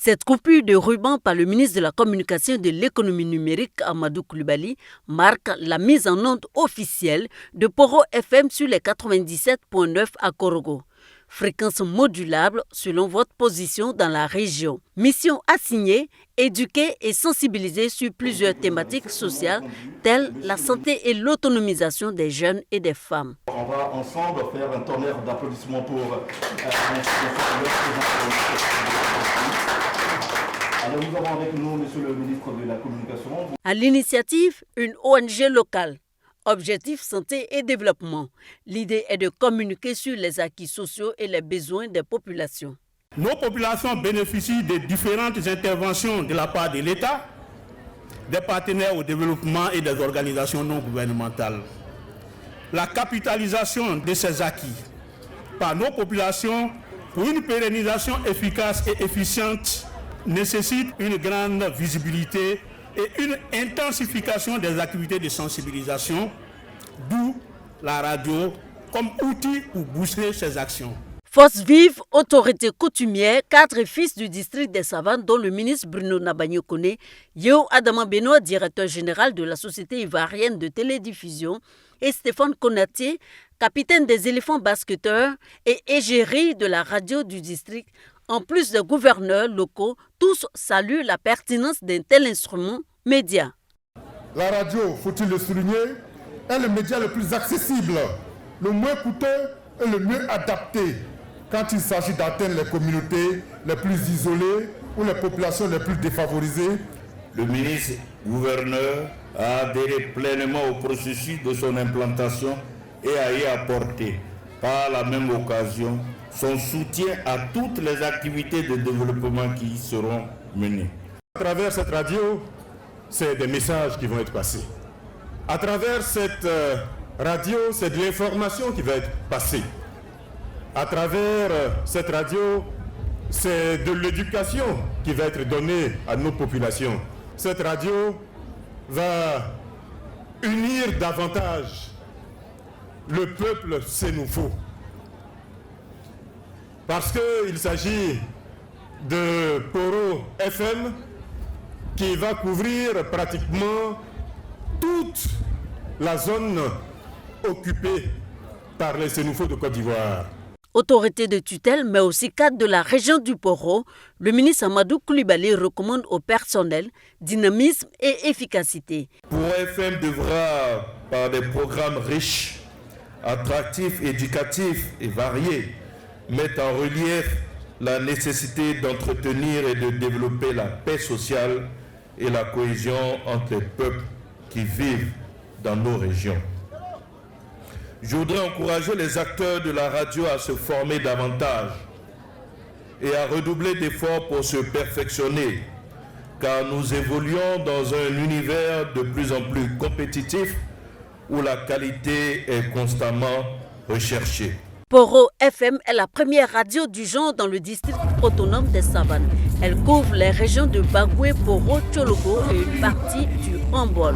Cette coupure de ruban par le ministre de la Communication et de l'Économie numérique, Amadou Coulibaly, marque la mise en onde officielle de Poro FM sur les 97.9 à Korogo. Fréquence modulable selon votre position dans la région. Mission assignée, éduquer et sensibiliser sur plusieurs thématiques sociales telles la santé et l'autonomisation des jeunes et des femmes. On va ensemble faire un tonnerre d'applaudissements pour Alors nous avons avec nous Monsieur le ministre de la Communication. À l'initiative, une ONG locale. Objectif santé et développement. L'idée est de communiquer sur les acquis sociaux et les besoins des populations. Nos populations bénéficient de différentes interventions de la part de l'État, des partenaires au développement et des organisations non gouvernementales. La capitalisation de ces acquis par nos populations pour une pérennisation efficace et efficiente nécessite une grande visibilité et une intensification des activités de sensibilisation, d'où la radio comme outil pour booster ces actions. Force vive, autorité coutumière, 4 fils du district des Savanes dont le ministre Bruno Nabagno-Koné, Yeo Adama Benoît, directeur général de la Société ivoirienne de télédiffusion, et Stéphane Konaté, capitaine des éléphants basketteurs et égérie de la radio du district, en plus des gouverneurs locaux, tous saluent la pertinence d'un tel instrument média. La radio, faut-il le souligner, est le média le plus accessible, le moins coûteux et le mieux adapté quand il s'agit d'atteindre les communautés les plus isolées ou les populations les plus défavorisées. Le ministre gouverneur a adhéré pleinement au processus de son implantation et a y apporté, par la même occasion, son soutien à toutes les activités de développement qui y seront menées. À travers cette radio, c'est des messages qui vont être passés. À travers cette radio, c'est de l'information qui va être passée. À travers cette radio, c'est de l'éducation qui va être donnée à nos populations. Cette radio va unir davantage le peuple sénoufo. Parce qu'il s'agit de Poro FM qui va couvrir pratiquement toute la zone occupée par les Sénoufos de Côte d'Ivoire. Autorité de tutelle, mais aussi cadre de la région du Poro, le ministre Amadou Coulibaly recommande au personnel dynamisme et efficacité. Poro FM devra, par des programmes riches, attractifs, éducatifs et variés, mettre en relief la nécessité d'entretenir et de développer la paix sociale et la cohésion entre les peuples qui vivent dans nos régions. Je voudrais encourager les acteurs de la radio à se former davantage et à redoubler d'efforts pour se perfectionner, car nous évoluons dans un univers de plus en plus compétitif où la qualité est constamment recherchée. Poro FM est la première radio du genre dans le district autonome des Savanes. Elle couvre les régions de Bagoué, Poro, Tchologo et une partie du Hambol.